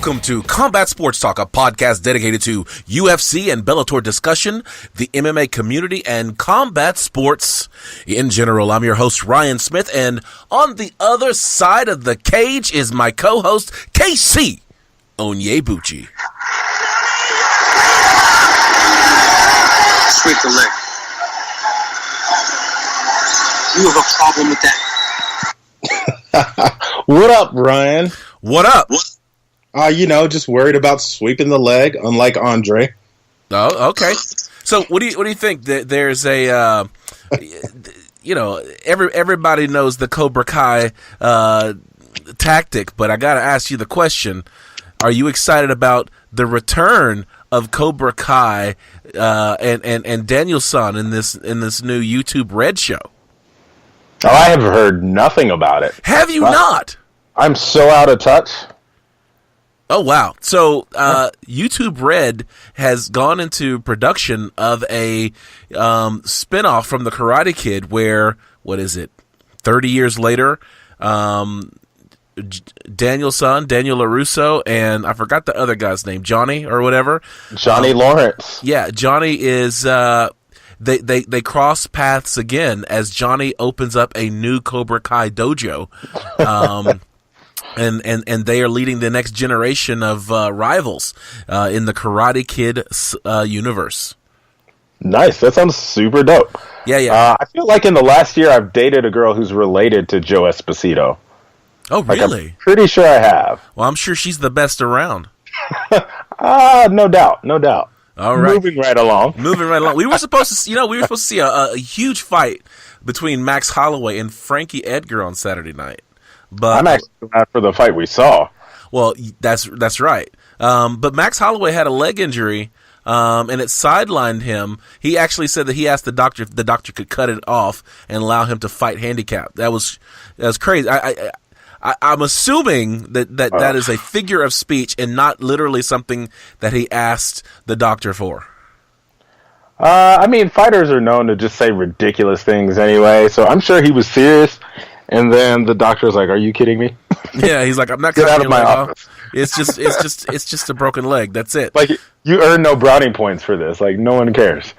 Welcome to Combat Sports Talk, a podcast dedicated to UFC and Bellator discussion, the MMA community, and combat sports in general. I'm your host, Ryan Smith, and on the other side of the cage is my co-host, KC Onyebuchi. Sweep the leg. You have a problem with that. What up, Ryan? What up? Just worried about sweeping the leg, unlike Andre. Oh, okay. So, what do you think? There's a, everybody knows the Cobra Kai tactic, but I got to ask you the question: are you excited about the return of Cobra Kai and Daniel-san in this new YouTube Red show? Oh, I have heard nothing about it. Have you not? I'm so out of touch. Oh, wow. So, YouTube Red has gone into production of a spinoff from the Karate Kid where, 30 years later, Daniel-san, Daniel LaRusso, and I forgot the other guy's name, Johnny or whatever. Johnny Lawrence. Yeah, Johnny is... They cross paths again as Johnny opens up a new Cobra Kai dojo. And they are leading the next generation of rivals in the Karate Kid universe. Nice. That sounds super dope. Yeah. I feel like in the last year I've dated a girl who's related to Joe Esposito. Oh, really? I'm pretty sure I have. Well, I'm sure she's the best around. No doubt. All right. Moving right along. We were supposed to see a huge fight between Max Holloway and Frankie Edgar on Saturday night. But I'm actually glad for the fight we saw. Well, that's right. But Max Holloway had a leg injury, and it sidelined him. He actually said that he asked the doctor if the doctor could cut it off and allow him to fight handicap. That was crazy. I'm assuming that is a figure of speech and not literally something that he asked the doctor for. Fighters are known to just say ridiculous things anyway, so I'm sure he was serious. And then the doctor's like, "Are you kidding me?" Yeah, he's like, "I'm not get out of my office. It's just a broken leg. That's it." Like, you earn no brownie points for this. Like, no one cares.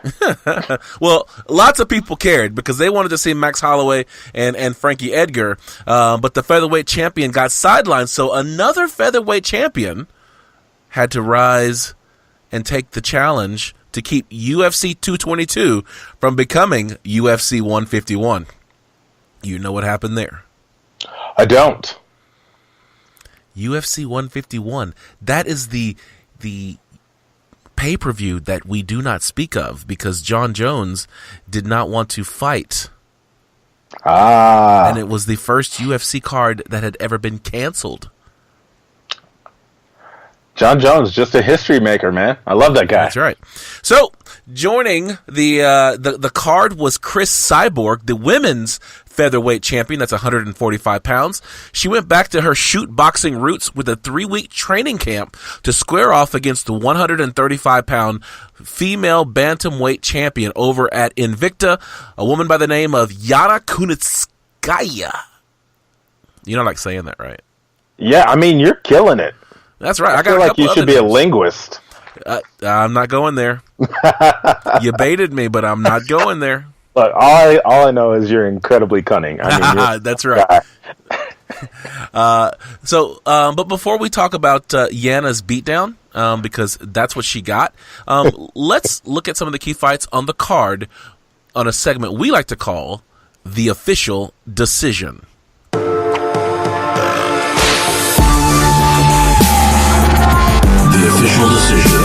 Well, lots of people cared because they wanted to see Max Holloway and Frankie Edgar, but the featherweight champion got sidelined. So another featherweight champion had to rise and take the challenge to keep UFC 222 from becoming UFC 151. You know what happened there? I don't. UFC 151. That is the pay-per-view that we do not speak of because John Jones did not want to fight. And it was the first UFC card that had ever been canceled. John Jones, just a history maker, man. I love that guy. That's right. So, joining the card was Chris Cyborg, the women's featherweight champion. That's 145 pounds. She went back to her shoot boxing roots with a 3-week training camp to square off against the 135-pound female bantamweight champion over at Invicta, a woman by the name of Kunitskaya. You don't like saying that, right? Yeah, you're killing it. That's right. I feel like you should be a linguist. I'm not going there. You baited me, but I'm not going there. Look, all I know is you're incredibly cunning. That's right. But before we talk about Yana's beatdown, because that's what she got, let's look at some of the key fights on the card on a segment we like to call The Official Decision. The Official Decision.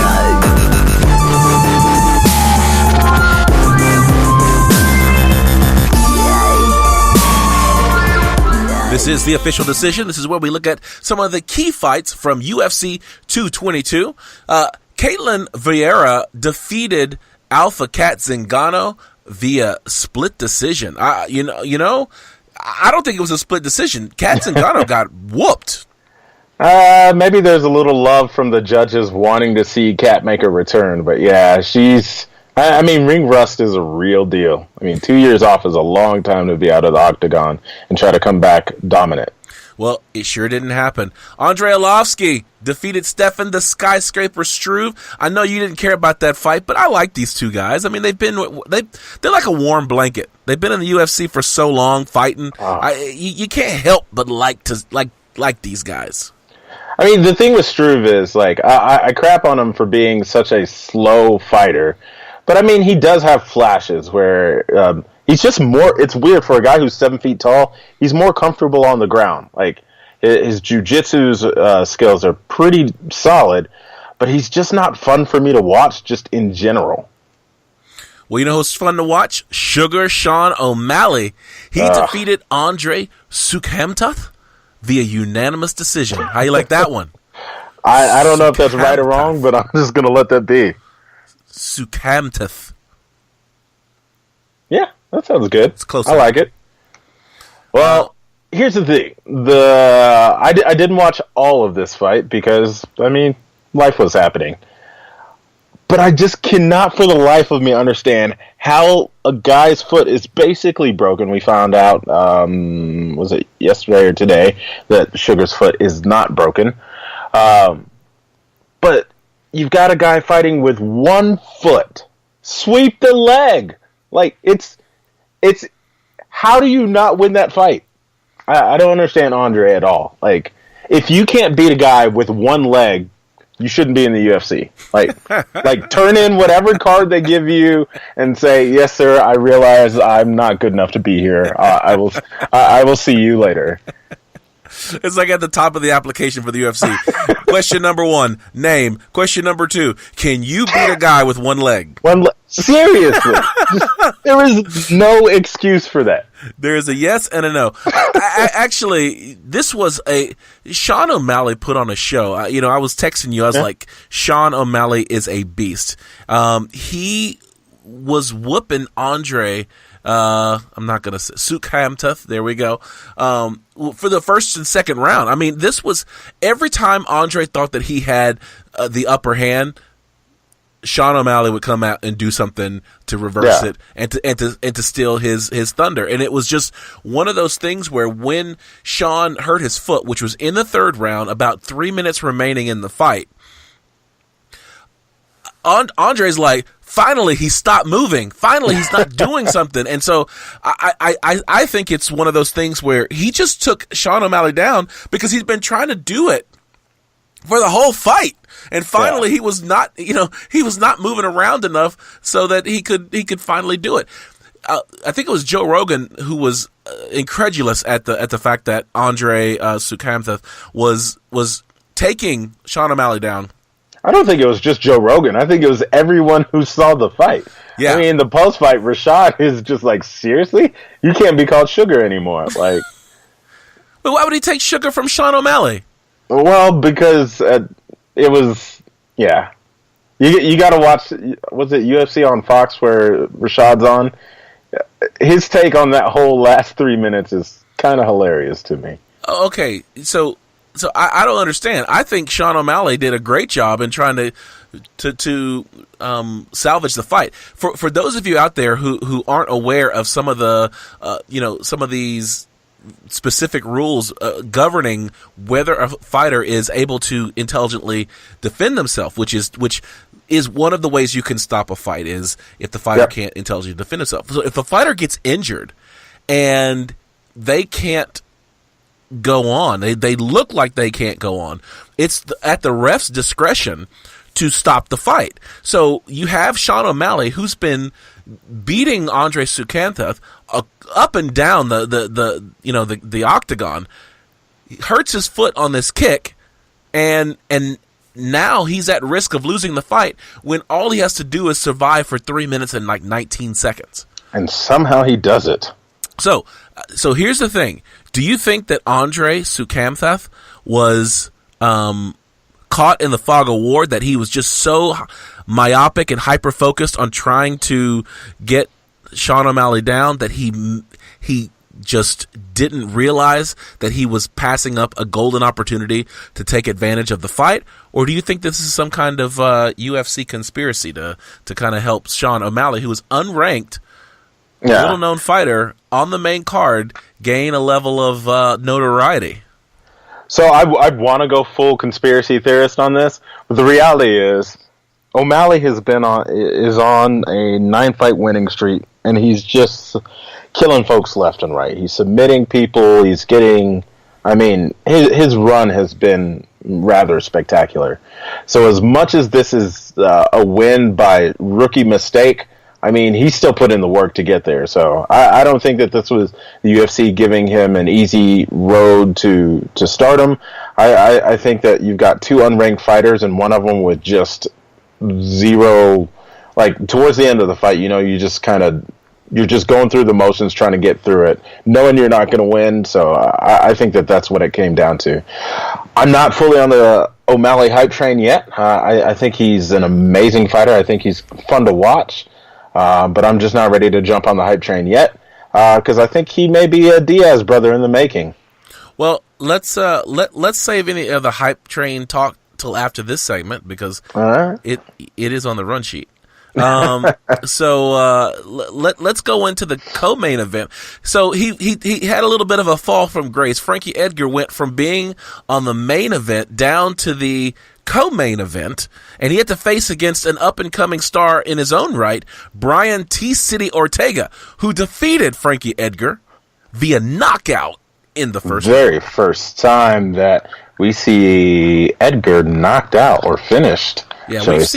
This is The Official Decision. This is where we look at some of the key fights from UFC 222. Caitlin Vieira defeated Alpha Cat Zingano via split decision. I don't think it was a split decision. Cat Zingano got whooped. Maybe there's a little love from the judges wanting to see Cat make a return, but yeah, ring rust is a real deal. 2 years off is a long time to be out of the octagon and try to come back dominant. Well, it sure didn't happen. Andrei Arlovski defeated Stefan the Skyscraper Struve. I know you didn't care about that fight, but I like these two guys. I mean, they're like a warm blanket. They've been in the UFC for so long fighting. You can't help but like these guys. I mean, the thing with Struve is, like, I crap on him for being such a slow fighter. But, I mean, he does have flashes where he's just more... It's weird for a guy who's 7 feet tall. He's more comfortable on the ground. Like, his jiu-jitsu skills are pretty solid, but he's just not fun for me to watch just in general. Well, you know who's fun to watch? Sugar Sean O'Malley. He defeated Andrei Sukhamtut via unanimous decision. How you like that one? I don't know if that's right or wrong, but I'm just going to let that be. Sukhamtut. Yeah, that sounds good. It's close. I like it. Well, here's the thing. I didn't watch all of this fight because, I mean, life was happening. But I just cannot for the life of me understand how a guy's foot is basically broken. We found out, was it yesterday or today, that Sugar's foot is not broken. But you've got a guy fighting with 1 foot. Sweep the leg. Like, it's how do you not win that fight? I don't understand Andre at all. Like, if you can't beat a guy with 1 leg, you shouldn't be in the UFC. Like turn in whatever card they give you and say, "Yes, sir. I realize I'm not good enough to be here. I will see you later." It's like at the top of the application for the UFC. Question number 1, name. Question number 2, can you beat a guy with 1 leg? Seriously. There is no excuse for that. There is a yes and a no. Actually, this was Sean O'Malley put on a show. I was texting you. I was like, Sean O'Malley is a beast. He was whooping Andre. I'm not going to say Sukhamtut. There we go. For the first and second round. I mean, this was every time Andre thought that he had the upper hand, Sean O'Malley would come out and do something to reverse it and to steal his thunder. And it was just one of those things where when Sean hurt his foot, which was in the 3rd round, about 3 minutes remaining in the fight, Andre's like, finally he stopped moving. Finally he's not doing something. And so I think it's one of those things where he just took Sean O'Malley down because he's been trying to do it for the whole fight. And finally he was not moving around enough so that he could finally do it. I think it was Joe Rogan who was incredulous at the fact that Andrei Sukhamtut was taking Sean O'Malley down. I don't think it was just Joe Rogan. I think it was everyone who saw the fight. Yeah. I mean, the post-fight, Rashad is just like, seriously? You can't be called Sugar anymore. Like, but why would he take Sugar from Sean O'Malley? Well, because it was, You got to watch, was it UFC on Fox where Rashad's on? His take on that whole last 3 minutes is kind of hilarious to me. Okay, so I don't understand. I think Sean O'Malley did a great job in trying to salvage the fight. For those of you out there who aren't aware of some of the some of these specific rules governing whether a fighter is able to intelligently defend themselves, which is one of the ways you can stop a fight, is if the fighter can't intelligently defend himself. So if a fighter gets injured and they can't go on, they look like they can't go on, it's at the ref's discretion to stop the fight. So you have Sean O'Malley, who's been beating Andrei Sukhamtut up and down the octagon. He hurts his foot on this kick, and now he's at risk of losing the fight when all he has to do is survive for 3 minutes and like 19 seconds. And somehow he does it. So here's the thing. Do you think that Andrei Sukhamtut was caught in the fog of war, that he was just so myopic and hyper-focused on trying to get Sean O'Malley down that he just didn't realize that he was passing up a golden opportunity to take advantage of the fight? Or do you think this is some kind of UFC conspiracy to kind of help Sean O'Malley, who is unranked, little-known fighter on the main card, gain a level of notoriety? So I want to go full conspiracy theorist on this, but the reality is O'Malley is on a 9-fight winning streak, and he's just killing folks left and right. He's submitting people. He's getting. I mean, his run has been rather spectacular. So as much as this is a win by rookie mistake, I mean, he still put in the work to get there. So I don't think that this was the UFC giving him an easy road to stardom. I think that you've got 2 unranked fighters, and one of them with just zero. Like towards the end of the fight, you're just going through the motions, trying to get through it, knowing you're not going to win. So I think that that's what it came down to. I'm not fully on the O'Malley hype train yet. I think he's an amazing fighter. I think he's fun to watch. But I'm just not ready to jump on the hype train yet, because I think he may be a Diaz brother in the making. Well, let's save any of the hype train talk till after this segment, because it is on the run sheet. So let's go into the co-main event. So he had a little bit of a fall from grace. Frankie Edgar went from being on the main event down to the co-main event, and he had to face against an up-and-coming star in his own right, Brian T-City Ortega, who defeated Frankie Edgar via knockout in the first time that we see Edgar knocked out or finished. Yeah, we've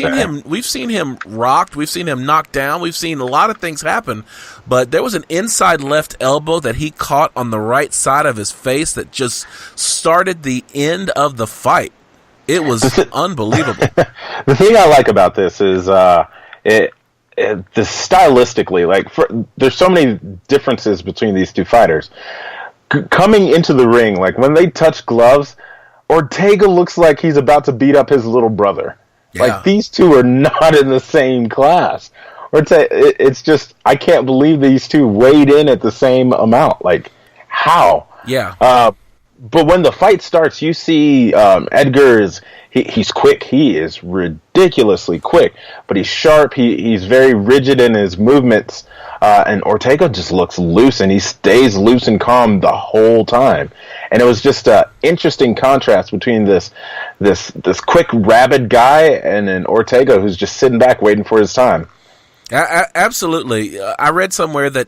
seen him rocked, we've seen him knocked down, we've seen a lot of things happen, but there was an inside left elbow that he caught on the right side of his face that just started the end of the fight. It was unbelievable. The thing I like about this is stylistically, there's so many differences between these two fighters. Coming into the ring, like when they touch gloves, Ortega looks like he's about to beat up his little brother. Yeah. Like these two are not in the same class. It's just, I can't believe these two weighed in at the same amount. Like, how? Yeah. But when the fight starts, you see Edgar he's quick. He is ridiculously quick, but he's sharp. He's very rigid in his movements, and Ortega just looks loose, and he stays loose and calm the whole time. And it was just an interesting contrast between this quick, rabid guy and an Ortega who's just sitting back waiting for his time. Absolutely. I read somewhere that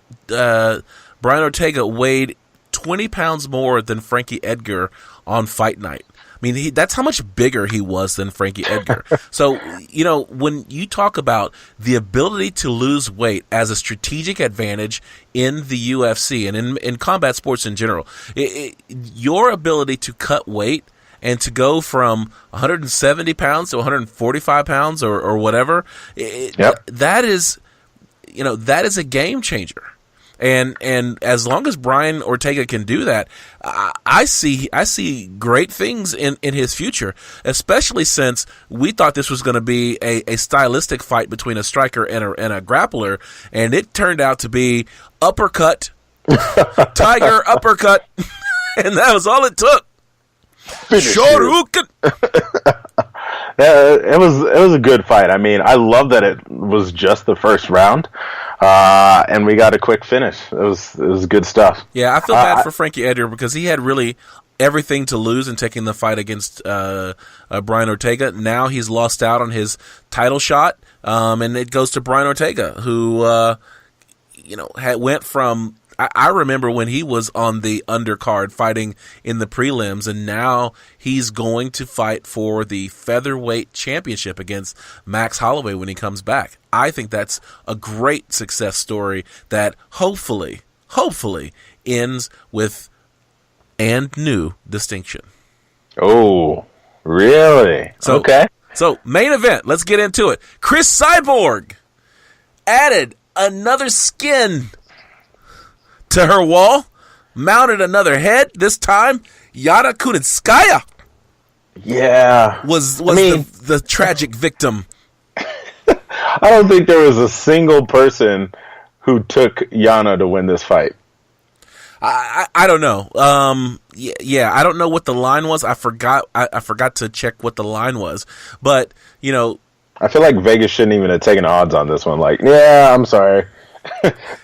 Brian Ortega weighed 20 pounds more than Frankie Edgar on fight night. I mean, that's how much bigger he was than Frankie Edgar. So, when you talk about the ability to lose weight as a strategic advantage in the UFC and in combat sports in general, your ability to cut weight and to go from 170 pounds to 145 pounds or whatever, that is a game changer. And as long as Brian Ortega can do that, I see great things in his future, especially since we thought this was going to be a stylistic fight between a striker and a grappler, and it turned out to be uppercut, tiger uppercut, and that was all it took. Shoryuken. It was a good fight. I mean, I love that it was just the first round, and we got a quick finish. It was good stuff. Yeah, I feel bad for Frankie Edgar because he had really everything to lose in taking the fight against Brian Ortega. Now he's lost out on his title shot, and it goes to Brian Ortega, who went from. I remember when he was on the undercard fighting in the prelims, and now he's going to fight for the featherweight championship against Max Holloway when he comes back. I think that's a great success story that hopefully ends with and new distinction. Oh, really? Okay. So main event, let's get into it. Chris Cyborg added another skin to her wall, mounted another head. This time, Yana Kunitskaya was the tragic victim. I don't think there was a single person who took Yana to win this fight. I don't know. I don't know what the line was. I forgot to check what the line was. But I feel like Vegas shouldn't even have taken odds on this one. Like, yeah, I'm sorry.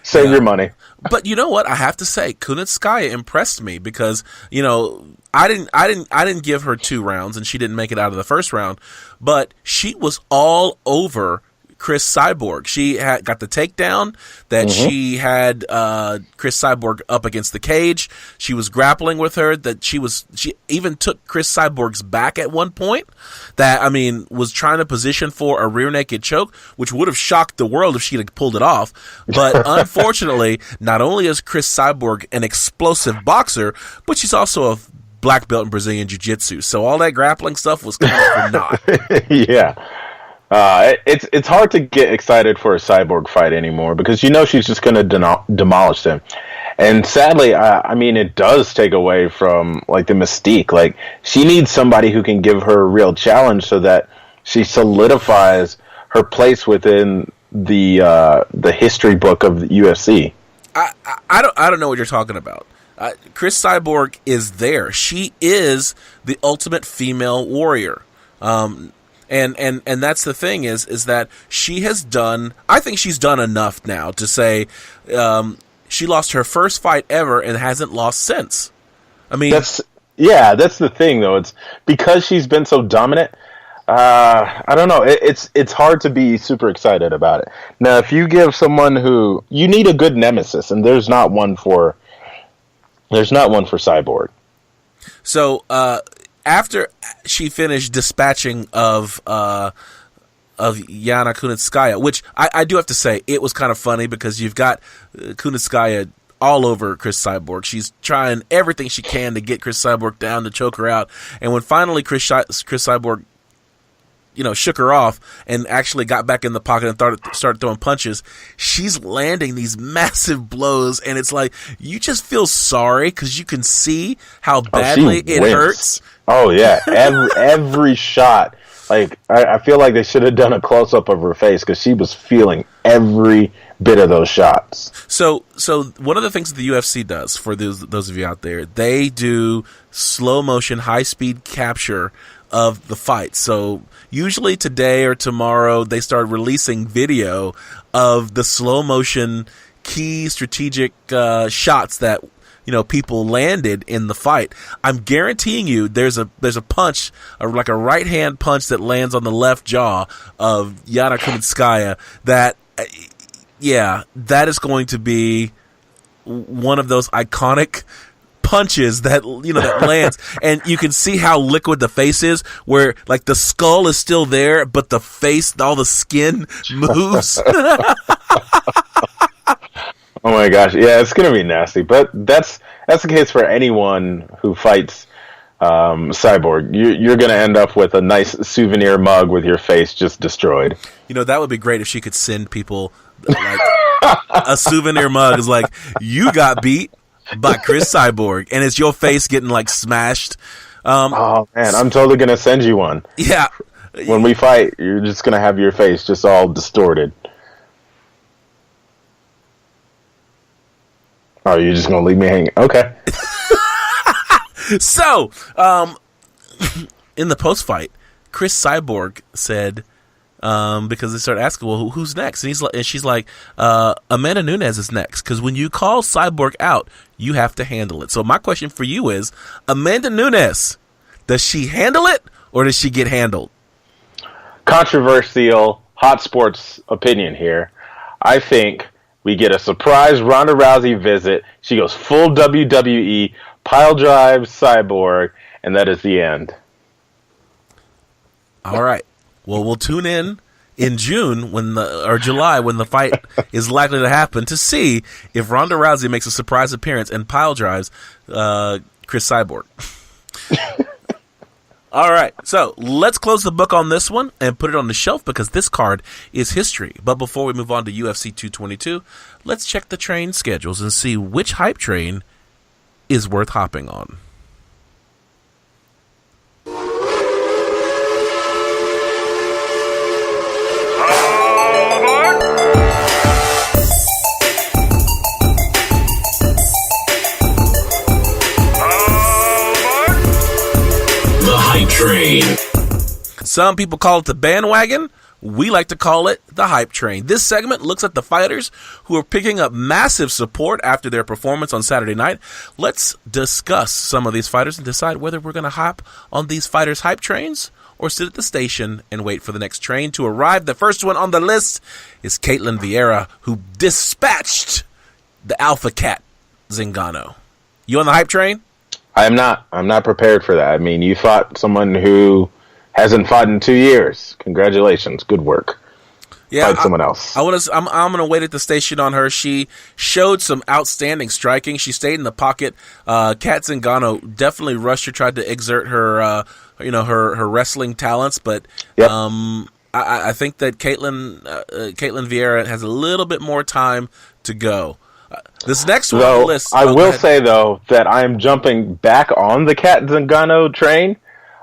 Save your money. But you know what? I have to say, Kunitskaya impressed me because, I didn't give her 2 rounds and she didn't make it out of the first round, but she was all over Chris Cyborg. She got the takedown that she had Chris Cyborg up against the cage. She was grappling with her. She even took Chris Cyborg's back at one point. Was trying to position for a rear naked choke, which would have shocked the world if she had pulled it off. But unfortunately, not only is Chris Cyborg an explosive boxer, but she's also a black belt in Brazilian Jiu-Jitsu. So all that grappling stuff was kind of for naught. Yeah. It's hard to get excited for a Cyborg fight anymore because she's just going to demolish him. And sadly, it does take away from the mystique. She needs somebody who can give her a real challenge so that she solidifies her place within the history book of the UFC. I don't know what you're talking about. Chris Cyborg is there. She is the ultimate female warrior. And that's the thing is that she has done, I think she's done enough now to say she lost her first fight ever and hasn't lost since. That's the thing though. It's because she's been so dominant. I don't know. It's hard to be super excited about it. Now, if you give someone you need a good nemesis, and there's not one for Cyborg. So, after she finished dispatching of Yana Kunitskaya, which I do have to say, it was kind of funny because you've got Kunitskaya all over Chris Cyborg. She's trying everything she can to get Chris Cyborg down to choke her out. And when finally Chris Cyborg, shook her off and actually got back in the pocket and started throwing punches, she's landing these massive blows, and it's like you just feel sorry because you can see how badly it hurts. Oh yeah, every shot. I feel like they should have done a close up of her face because she was feeling every bit of those shots. So one of the things that the UFC does for those of you out there, they do slow motion, high speed capture of the fight. So usually today or tomorrow they start releasing video of the slow motion key strategic shots that people landed in the fight. I'm guaranteeing you there's a punch, like a right hand punch that lands on the left jaw of Yana Kunitskaya that is going to be one of those iconic punches that that lands, and you can see how liquid the face is, where the skull is still there, but the face, all the skin moves. Oh my gosh, yeah, it's gonna be nasty. But that's the case for anyone who fights Cyborg. You're gonna end up with a nice souvenir mug with your face just destroyed. That would be great if she could send people a souvenir mug. Is you got beat by Chris Cyborg, and it's your face getting smashed. Oh man, I'm totally gonna send you one. Yeah, when we fight, you're just gonna have your face just all distorted. Oh, you're just gonna leave me hanging? Okay. So, in the post fight, Chris Cyborg said, because they started asking, well, who's next? And she's like, Amanda Nunes is next. Because when you call Cyborg out, you have to handle it. So my question for you is, Amanda Nunes, does she handle it or does she get handled? Controversial, hot sports opinion here. I think we get a surprise Ronda Rousey visit. She goes full WWE, pile drive Cyborg, and that is the end. All right. Well, we'll tune in June or July when the fight is likely to happen to see if Ronda Rousey makes a surprise appearance and pile drives Chris Cyborg. All right, so let's close the book on this one and put it on the shelf because this card is history. But before we move on to UFC 222, let's check the train schedules and see which hype train is worth hopping on. Train. Some people call it the bandwagon. We like to call it the Hype Train. This segment looks at the fighters who are picking up massive support after their performance on Saturday night. Let's discuss some of these fighters and decide whether we're going to hop on these fighters' hype trains or sit at the station and wait for the next train to arrive. The first one on the list is Caitlin Vieira, who dispatched the Alpha Cat Zingano. You on the hype train? I'm not. I'm not prepared for that. I mean, you fought someone who hasn't fought in 2 years. Congratulations. Good work. Yeah, Fight someone else. I'm going to wait at the station on her. She showed some outstanding striking. She stayed in the pocket. Kat Zingano definitely rushed her, tried to exert her, her wrestling talents. But Yep. I think that Caitlin Vieira has a little bit more time to go. This next one on the list. I will say, though, that I am jumping back on the Kat Zingano train.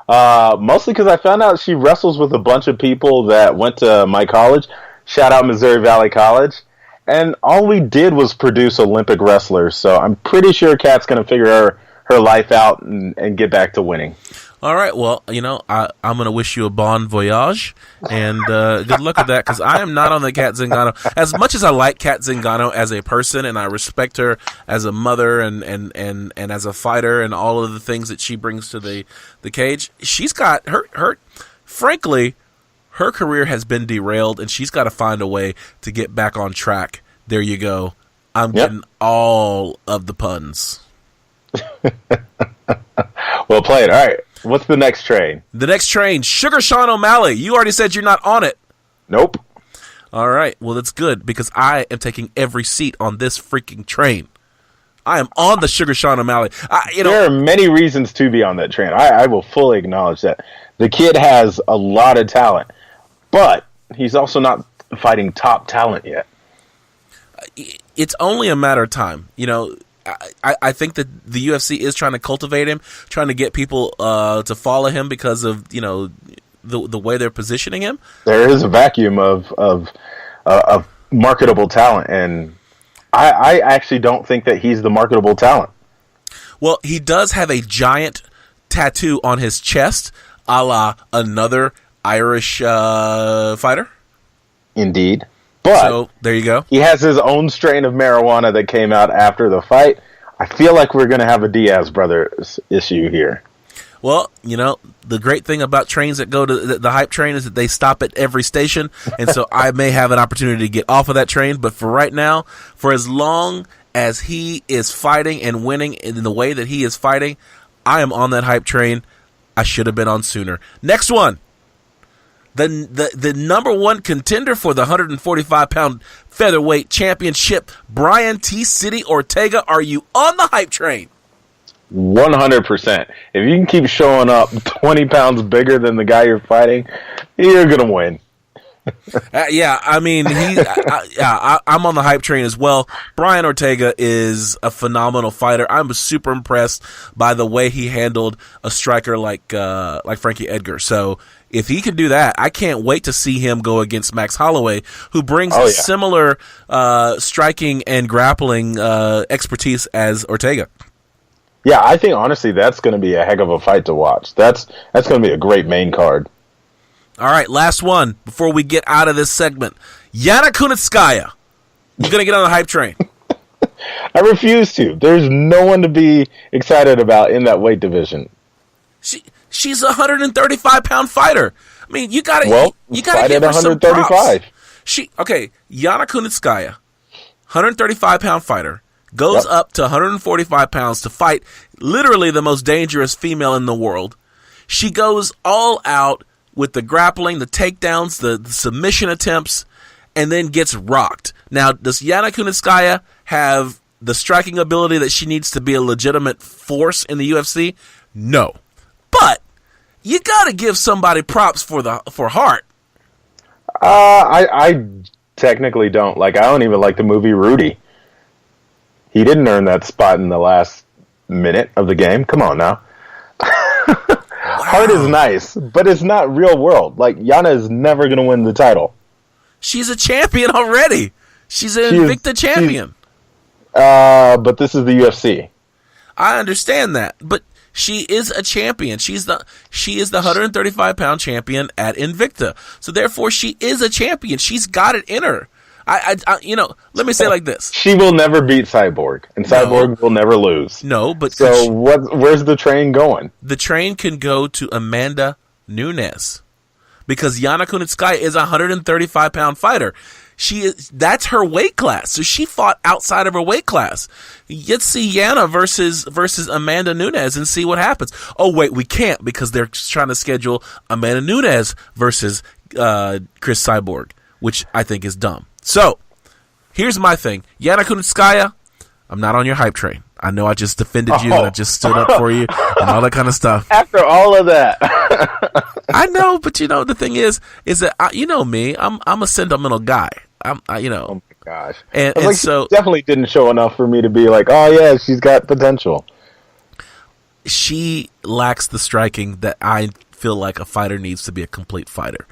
Mostly because I found out she wrestles with a bunch of people that went to my college. Shout out Missouri Valley College. And all we did was produce Olympic wrestlers. So I'm pretty sure Kat's going to figure her life out and get back to winning. All right. Well, I'm going to wish you a bon voyage and good luck with that, because I am not on the Kat Zingano. As much as I like Kat Zingano as a person and I respect her as a mother and as a fighter and all of the things that she brings to the cage, she's got frankly, her career has been derailed and she's got to find a way to get back on track. There you go. I'm getting all of the puns. Well played. All right. What's the next train? The next train, Sugar Sean O'Malley. You already said you're not on it. Nope. All right. Well, that's good, because I am taking every seat on this freaking train. I am on the Sugar Sean O'Malley. There are many reasons to be on that train. I will fully acknowledge that. The kid has a lot of talent, but he's also not fighting top talent yet. It's only a matter of time. I think that the UFC is trying to cultivate him, trying to get people to follow him because of the way they're positioning him. There is a vacuum of marketable talent, and I actually don't think that he's the marketable talent. Well, he does have a giant tattoo on his chest, a la another Irish fighter. Indeed. But so there you go. He has his own strain of marijuana that came out after the fight. I feel like we're going to have a Diaz brothers issue here. Well, the great thing about trains that go to the hype train is that they stop at every station, and so I may have an opportunity to get off of that train. But for right now, for as long as he is fighting and winning in the way that he is fighting, I am on that hype train. I should have been on sooner. Next one. The number one contender for the 145-pound featherweight championship, Brian T. City Ortega. Are you on the hype train? 100%. If you can keep showing up 20 pounds bigger than the guy you're fighting, you're going to win. I mean, I'm on the hype train as well. Brian Ortega is a phenomenal fighter. I'm super impressed by the way he handled a striker like Frankie Edgar. So if he can do that, I can't wait to see him go against Max Holloway, who brings similar striking and grappling expertise as Ortega. Yeah, I think honestly that's going to be a heck of a fight to watch. That's going to be a great main card. All right, last one before we get out of this segment. Yana Kunitskaya. You going to get on the hype train? I refuse to. There's no one to be excited about in that weight division. She's a 135-pound fighter. I mean, you got to fight give at her some 135. props. Yana Kunitskaya, 135-pound fighter, goes up to 145 pounds to fight literally the most dangerous female in the world. She goes all out with the grappling, the takedowns, the submission attempts, and then gets rocked. Now, does Yana Kunitskaya have the striking ability that she needs to be a legitimate force in the UFC? No. But you got to give somebody props for heart. I technically don't. I don't even like the movie Rudy. He didn't earn that spot in the last minute of the game. Come on now. Heart is nice, but it's not real world. Yana is never going to win the title. She's a champion already. She's an Invicta champion. But this is the UFC. I understand that, but She is a champion. She is the 135-pound champion at Invicta. So therefore, she is a champion. She's got it in her. Let me say it like this. She will never beat Cyborg, and Cyborg will never lose. No, but so where's the train going? The train can go to Amanda Nunes because Yana Kunitskaya is a 135-pound fighter. That's her weight class. So she fought outside of her weight class. Let's see Yana versus Amanda Nunes and see what happens. Oh wait, we can't because they're trying to schedule Amanda Nunes versus Chris Cyborg, which I think is dumb. So, here's my thing. Yana Kunitskaya, I'm not on your hype train. I know I just defended you and I just stood up for you and all that kind of stuff. After all of that. I know, but the thing is that, me, I'm a sentimental guy. Oh my gosh. And so. She definitely didn't show enough for me to be like, oh yeah, she's got potential. She lacks the striking that I feel like a fighter needs to be a complete fighter.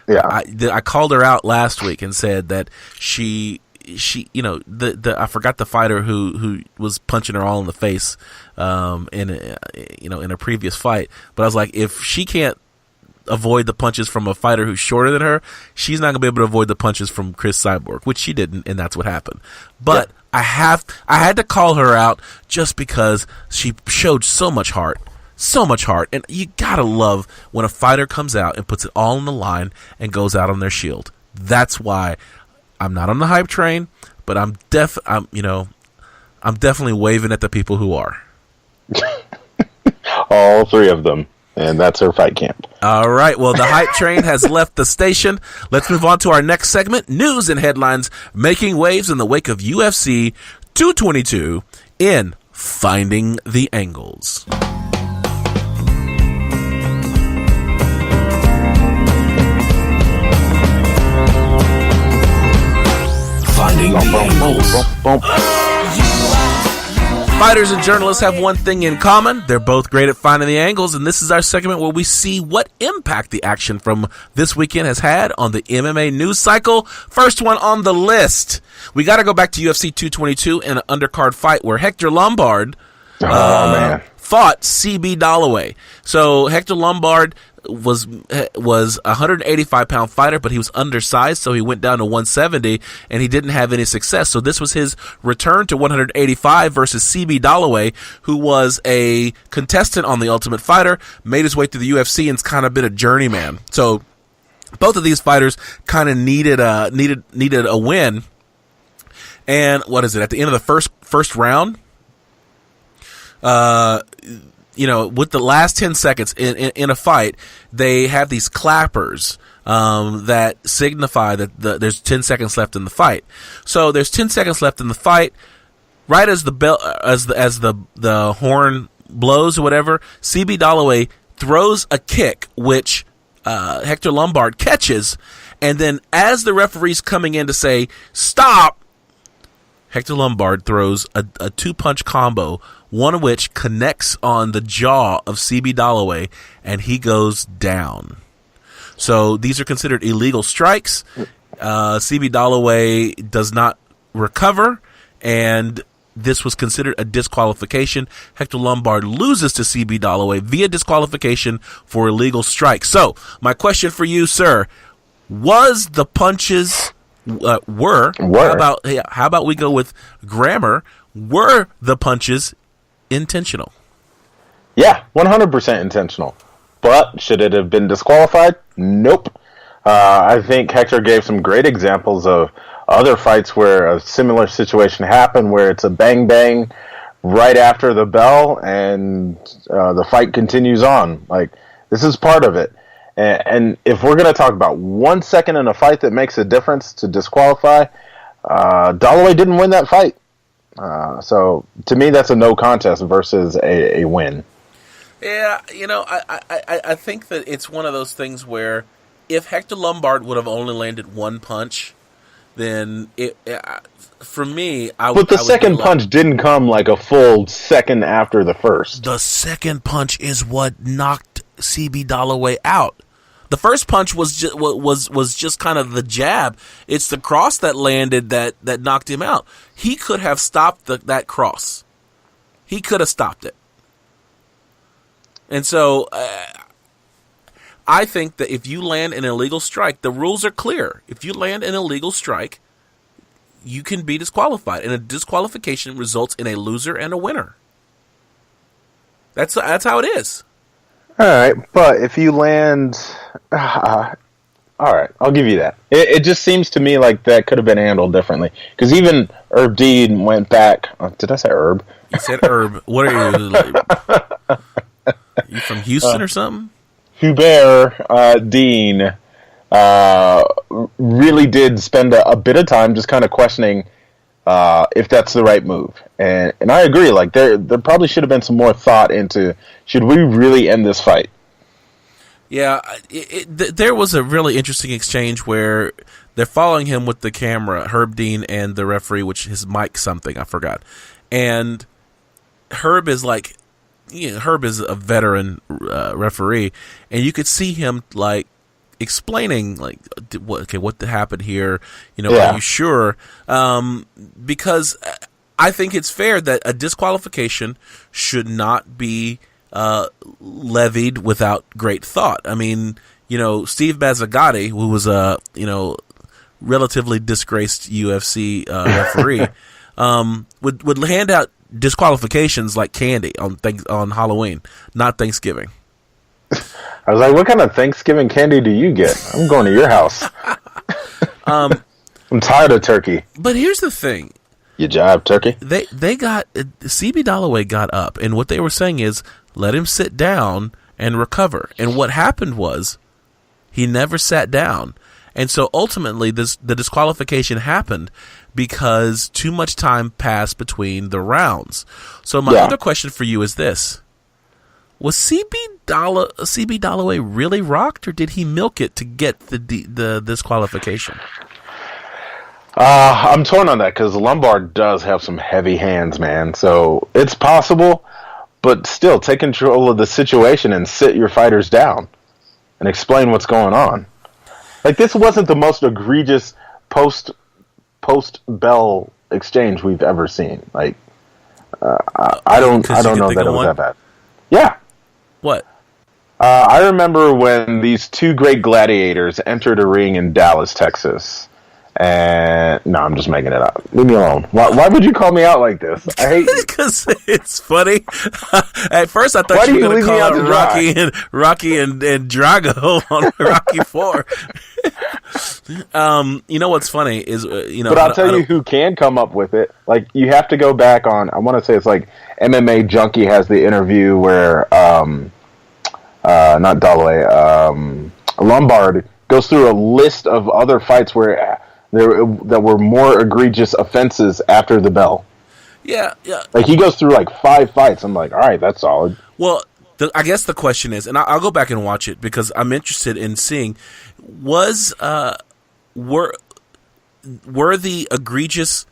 Yeah, I called her out last week and said that she I forgot the fighter who was punching her all in the face in a previous fight, but I was like, if she can't avoid the punches from a fighter who's shorter than her, she's not gonna be able to avoid the punches from Chris Cyborg, which she didn't, and that's what happened. But yeah. I had to call her out just because she showed so much heart. So much heart, and you gotta love when a fighter comes out and puts it all on the line and goes out on their shield. That's why I'm not on the hype train, but I'm definitely waving at the people who are. All three of them, and that's her fight camp. All right, well, the hype train has left the station. Let's move on to our next segment: news and headlines making waves in the wake of UFC 222 in Finding the Angles. Finding the Angles. Fighters and journalists have one thing in common. They're both great at finding the angles, and this is our segment where we see what impact the action from this weekend has had on the MMA news cycle. First one on the list. We got to go back to UFC 222 in an undercard fight where Hector Lombard fought CB Dollaway. So Hector Lombard was a 185-pound fighter, but he was undersized, so he went down to 170, and he didn't have any success. So this was his return to 185 versus CB Dollaway, who was a contestant on The Ultimate Fighter, made his way through the UFC, and's kind of been a journeyman. So both of these fighters kind of needed a win. And what is it? At the end of the first round, with the last 10 seconds in a fight, they have these clappers that signify that there's 10 seconds left in the fight. So there's 10 seconds left in the fight. Right as the bell, as the horn blows or whatever, CB Dollaway throws a kick, which Hector Lombard catches, and then as the referee's coming in to say stop, Hector Lombard throws a two-punch combo, one of which connects on the jaw of CB Dollaway, and he goes down. So these are considered illegal strikes. CB Dollaway does not recover, and this was considered a disqualification. Hector Lombard loses to CB Dollaway via disqualification for illegal strikes. So my question for you, sir, was the punches... Were. How about we go with grammar? Were the punches intentional? Yeah, 100% intentional. But should it have been disqualified? Nope. I think Hector gave some great examples of other fights where a similar situation happened, where it's a bang-bang right after the bell, and the fight continues on. Like, this is part of it. And if we're going to talk about 1 second in a fight that makes a difference to disqualify, Dollaway didn't win that fight. So to me, that's a no contest versus a win. Yeah, I think that it's one of those things where if Hector Lombard would have only landed one punch, then for me, I would. But the second punch didn't come like a full second after the first. The second punch is what knocked CB Dollaway out. The first punch was just kind of the jab. It's the cross that landed that knocked him out. He could have stopped that cross. He could have stopped it. And so I think that if you land an illegal strike, the rules are clear. If you land an illegal strike, you can be disqualified, and a disqualification results in a loser and a winner. That's how it is. All right, but if you land, all right, I'll give you that. It just seems to me like that could have been handled differently, because even Herb Dean went back. Did I say Herb? You said Herb. What are you? Like, you from Houston or something? Hubert Dean really did spend a bit of time just kind of questioning if that's the right move, and I agree. Like there probably should have been some more thought into, should we really end this fight? Yeah, there was a really interesting exchange where they're following him with the camera, Herb Dean and the referee, which his mic something I forgot, and Herb is like. Herb is a veteran referee, and you could see him like explaining like what happened here. Are you sure? Because I think it's fair that a disqualification should not be levied without great thought. I mean, Steve Mazzagatti, who was a relatively disgraced UFC referee, would hand out disqualifications like candy on Halloween, not Thanksgiving. I was like, what kind of Thanksgiving candy do you get? I'm going to your house. I'm tired of turkey. But here's the thing. You jive, turkey? They got CB Dalloway got up, and what they were saying is let him sit down and recover. And what happened was he never sat down. And so ultimately the disqualification happened because too much time passed between the rounds. So my other question for you is this. Was CB Dalloway really rocked, or did he milk it to get the disqualification? I'm torn on that because Lombard does have some heavy hands, man. So it's possible, but still take control of the situation and sit your fighters down and explain what's going on. Like, this wasn't the most egregious post-bell exchange we've ever seen. Like, I don't know that it was that bad. Yeah. What? I remember when these two great gladiators entered a ring in Dallas, Texas. And no, I'm just making it up. Leave me alone. Why would you call me out like this? I hate you. Because it's funny. At first, I thought you were going to call out Rocky and Drago on Rocky 4. What's funny is But I'll tell you who can come up with it. Like, you have to go back on. I want to say it's like MMA Junkie has the interview where not Dalloway, Lombard goes through a list of other fights where that were more egregious offenses after the bell. Yeah. Like, he goes through like 5 fights. I'm like, all right, that's solid. Well, I guess the question is, and I'll go back and watch it because I'm interested in seeing, were the egregious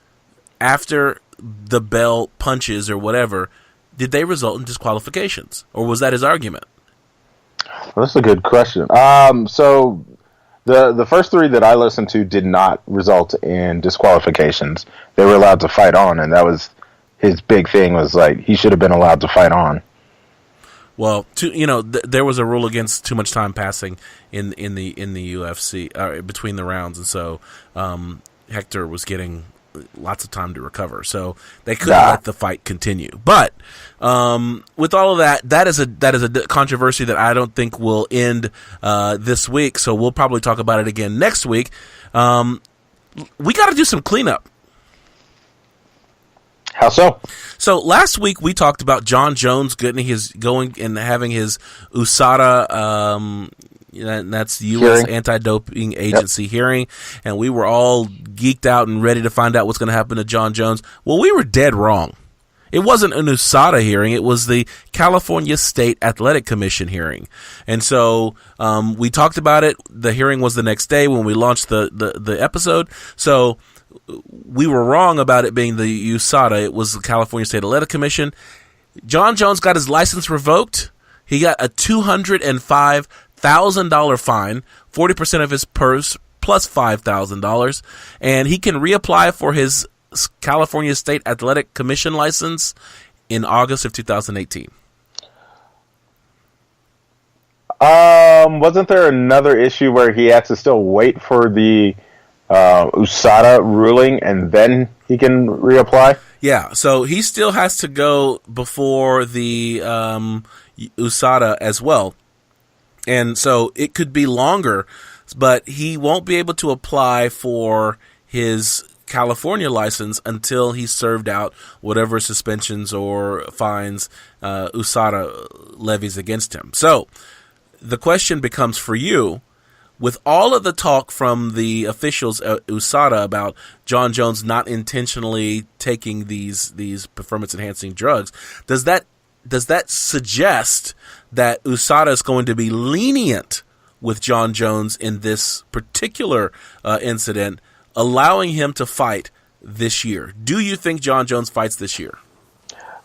after the bell punches or whatever, did they result in disqualifications, or was that his argument? Well, that's a good question. So the first 3 that I listened to did not result in disqualifications. They were allowed to fight on, and that was his big thing, was like he should have been allowed to fight on. Well, there was a rule against too much time passing in the UFC between the rounds, and so Hector was getting lots of time to recover, so they couldn't let the fight continue. But with all of that is a controversy that I don't think will end this week. So we'll probably talk about it again next week. We got to do some cleanup. How so? So last week we talked about John Jones having his USADA. And that's the U.S. Anti-Doping Agency hearing, and we were all geeked out and ready to find out what's going to happen to John Jones. Well, we were dead wrong. It wasn't an USADA hearing. It was the California State Athletic Commission hearing. And so we talked about it. The hearing was the next day when we launched the episode. So we were wrong about it being the USADA. It was the California State Athletic Commission. John Jones got his license revoked. He got a $205,000 fine, 40% of his purse plus $5,000, and he can reapply for his California State Athletic Commission license in August of 2018. Wasn't there another issue where he had to still wait for the USADA ruling and then he can reapply? Yeah, so he still has to go before the USADA as well. And so it could be longer, but he won't be able to apply for his California license until he's served out whatever suspensions or fines USADA levies against him. So the question becomes for you, with all of the talk from the officials at USADA about John Jones not intentionally taking these performance-enhancing drugs, does that suggest that USADA is going to be lenient with John Jones in this particular incident, allowing him to fight this year? Do you think John Jones fights this year?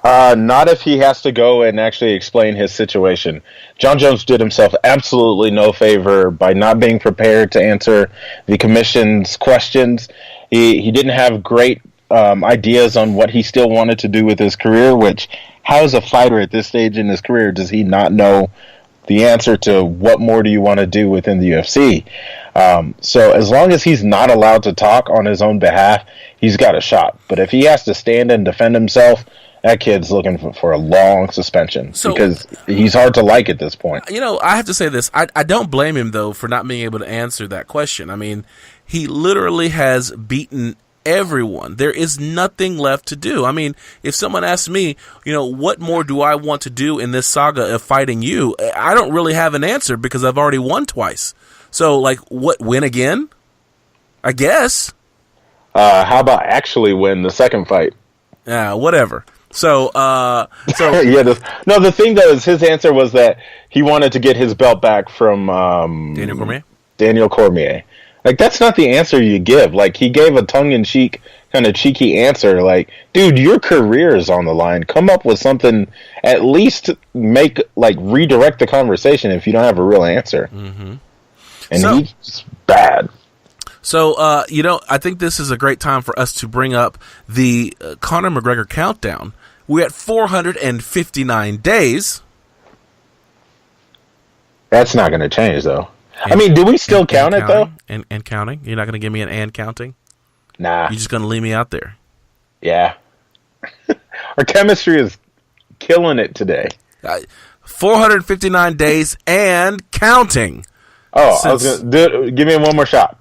Not if he has to go and actually explain his situation. John Jones did himself absolutely no favor by not being prepared to answer the commission's questions. He didn't have great ideas on what he still wanted to do with his career, which, how as a fighter at this stage in his career does he not know the answer to what more do you want to do within the UFC? So as long as he's not allowed to talk on his own behalf, he's got a shot. But if he has to stand and defend himself, that kid's looking for a long suspension because he's hard to like at this point. You know, I have to say this. I don't blame him, though, for not being able to answer that question. I mean, he literally has beaten everyone. There is nothing left to do. I mean, if someone asks me, you know, what more do I want to do in this saga of fighting you? I don't really have an answer because I've already won twice. So, like, win again? I guess. How about actually win the second fight? Yeah, whatever. So yeah. The thing though is his answer was that he wanted to get his belt back from Daniel Cormier. Like, that's not the answer you give. Like, he gave a tongue-in-cheek, kind of cheeky answer. Like, dude, your career is on the line. Come up with something. At least redirect the conversation if you don't have a real answer. Mm-hmm. And he's bad. So, I think this is a great time for us to bring up the Conor McGregor countdown. We're at 459 days. That's not going to change, though. Do we still count it, though? And counting? You're not going to give me an and counting? Nah. You're just going to leave me out there? Yeah. Our chemistry is killing it today. 459 days and counting. Give me one more shot.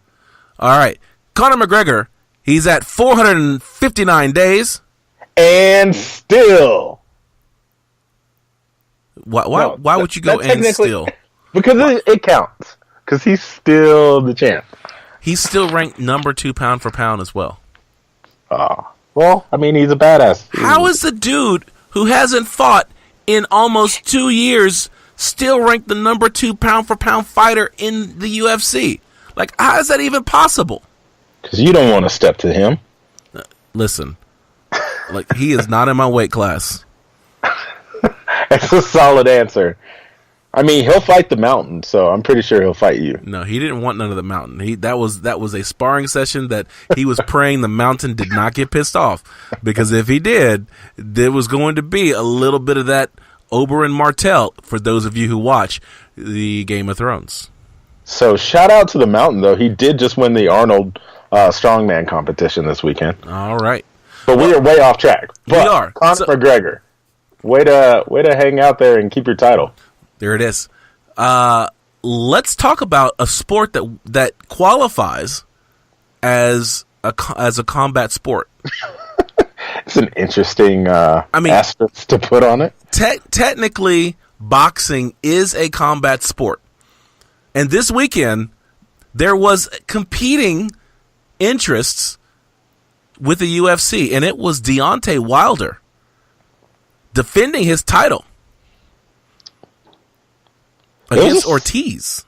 All right. Conor McGregor, he's at 459 days. And still. Why would you go and still? Because it counts. Because he's still the champ. He's still ranked number 2 pound for pound as well. Well, he's a badass. How is the dude who hasn't fought in almost 2 years still ranked the number 2 pound for pound fighter in the UFC? Like, how is that even possible? Because you don't want to step to him. Listen, like, he is not in my weight class. That's a solid answer. He'll fight the Mountain, so I'm pretty sure he'll fight you. No, he didn't want none of the Mountain. That was a sparring session that he was praying the Mountain did not get pissed off, because if he did, there was going to be a little bit of that Oberyn Martell for those of you who watch the Game of Thrones. So shout out to the Mountain, though. He did just win the Arnold strongman competition this weekend. All right. But we are way off track. But we are. Conor McGregor, way to hang out there and keep your title. There it is. Let's talk about a sport that qualifies as a combat sport. It's an interesting asterisk to put on it. Technically, boxing is a combat sport. And this weekend, there was competing interests with the UFC, and it was Deontay Wilder defending his title against Ortiz.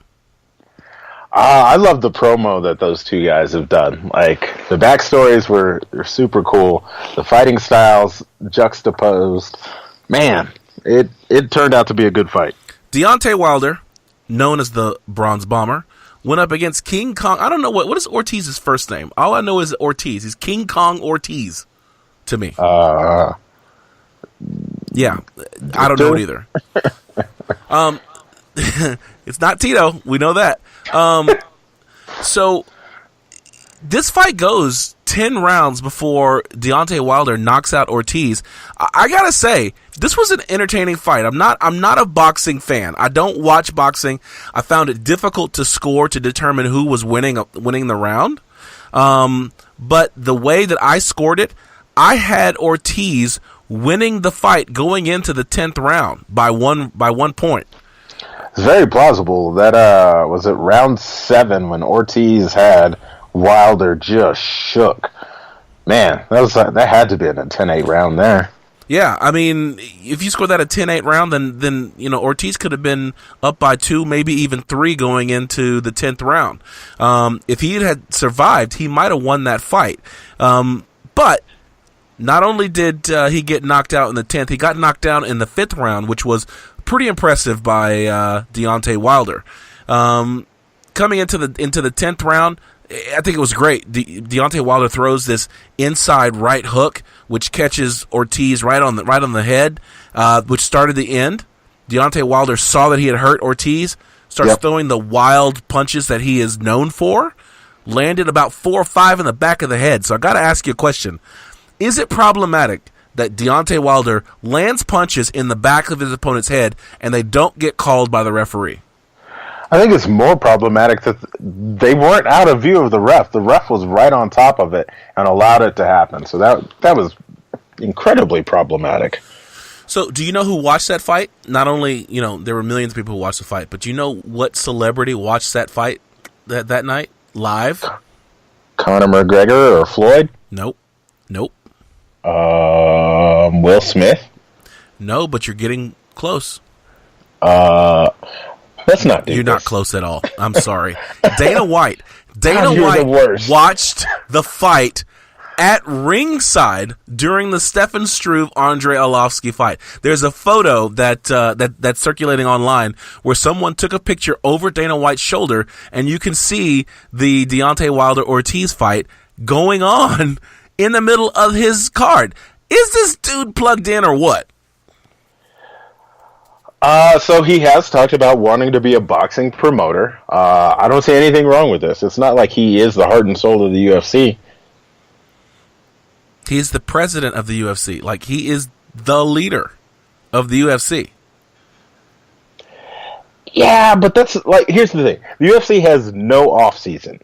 I love the promo that those two guys have done. Like, the backstories were super cool. The fighting styles juxtaposed. Man, it turned out to be a good fight. Deontay Wilder, known as the Bronze Bomber, went up against King Kong. I don't know what is Ortiz's first name. All I know is Ortiz. He's King Kong Ortiz to me. Yeah, I don't know it either. It's not Tito. We know that. So this fight goes 10 rounds before Deontay Wilder knocks out Ortiz. I gotta say, this was an entertaining fight. I'm not a boxing fan. I don't watch boxing. I found it difficult to score to determine who was winning the round. But the way that I scored it, I had Ortiz winning the fight going into the 10th round by one point. It's very plausible. That was it round 7 when Ortiz had Wilder just shook. Man, that had to be in a 10-8 round there. Yeah, I mean, if you score that a 10-8 round, then Ortiz could have been up by 2, maybe even 3 going into the 10th round. If he had survived, he might have won that fight. But not only did he get knocked out in the 10th, he got knocked down in the 5th round, which was pretty impressive by Deontay Wilder. Coming into the 10th round, I think it was great. Deontay Wilder throws this inside right hook, which catches Ortiz right on the head, which started the end. Deontay Wilder saw that he had hurt Ortiz, starts throwing the wild punches that he is known for, landed about 4 or 5 in the back of the head. So I got to ask you a question. Is it problematic that Deontay Wilder lands punches in the back of his opponent's head and they don't get called by the referee? I think it's more problematic that they weren't out of view of the ref. The ref was right on top of it and allowed it to happen. So that was incredibly problematic. So do you know who watched that fight? Not only, there were millions of people who watched the fight, but do you know what celebrity watched that fight that night live? Conor McGregor or Floyd? Nope. Will Smith? No, but you're getting close. Let's not do You're this. not close at all. I'm sorry. Dana White watched the fight at ringside during the Stefan Struve-Andre Arlovski fight. There's a photo that's circulating online where someone took a picture over Dana White's shoulder, and you can see the Deontay Wilder-Ortiz fight going on in the middle of his card. Is this dude plugged in or what? So he has talked about wanting to be a boxing promoter. I don't see anything wrong with this. It's not like he is the heart and soul of the UFC. He's the president of the UFC. Like, he is the leader of the UFC. Yeah, but that's like, here's the thing. The UFC has no off season.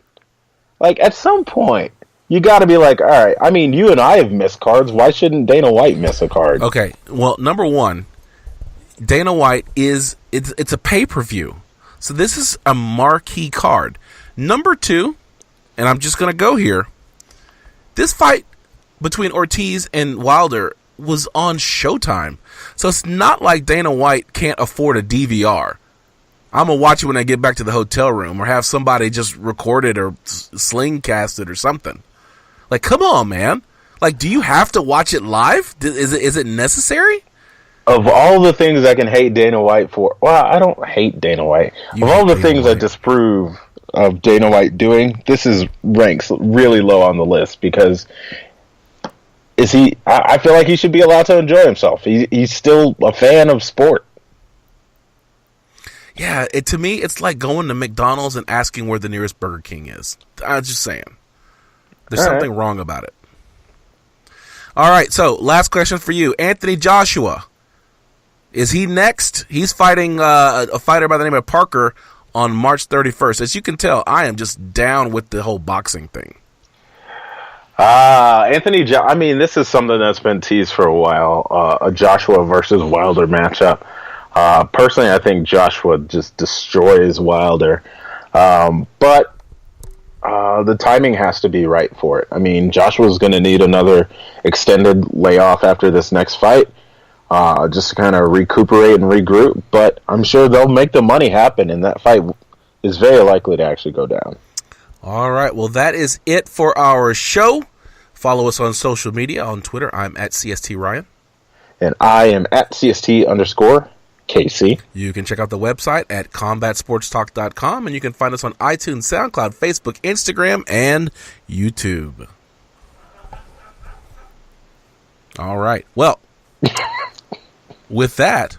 Like, at some point, you got to be like, all right, I mean, you and I have missed cards. Why shouldn't Dana White miss a card? Okay, well, number one, Dana White it's a pay-per-view. So this is a marquee card. Number two, and I'm just going to go here, this fight between Ortiz and Wilder was on Showtime. So it's not like Dana White can't afford a DVR. I'm going to watch it when I get back to the hotel room or have somebody just record it or slingcast it or something. Like, come on, man. Like, do you have to watch it live? Is it necessary? Of all the things I can hate Dana White for, well, I don't hate Dana White. Of all the things I disapprove of Dana White doing, this ranks really low on the list because I feel like he should be allowed to enjoy himself. He's still a fan of sport. Yeah, to me, it's like going to McDonald's and asking where the nearest Burger King is. I'm just saying. There's something wrong about it. All right, so last question for you. Anthony Joshua. Is he next? He's fighting a fighter by the name of Parker on March 31st. As you can tell, I am just down with the whole boxing thing. I mean, this is something that's been teased for a while. A Joshua versus Wilder matchup. Personally, I think Joshua just destroys Wilder. But the timing has to be right for it. I mean, Joshua's going to need another extended layoff after this next fight. Just to kind of recuperate and regroup, but I'm sure they'll make the money happen, and that fight is very likely to actually go down. All right, well, that is it for our show. Follow us on social media. On Twitter, I'm at CST Ryan. And I am at CST_KC. You can check out the website at combatsportstalk.com, and you can find us on iTunes, SoundCloud, Facebook, Instagram, and YouTube. All right, well... With that,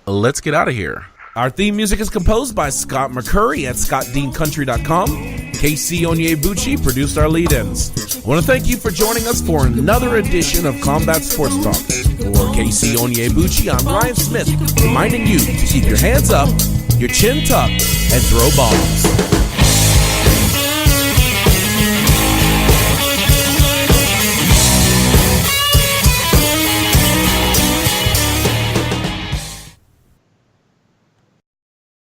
let's get out of here. Our theme music is composed by Scott McCurry at scottdeancountry.com. Casey Onyebuchi produced our lead-ins. I want to thank you for joining us for another edition of Combat Sports Talk. For Casey Onyebuchi, I'm Ryan Smith, reminding you to keep your hands up, your chin tucked, and throw bombs.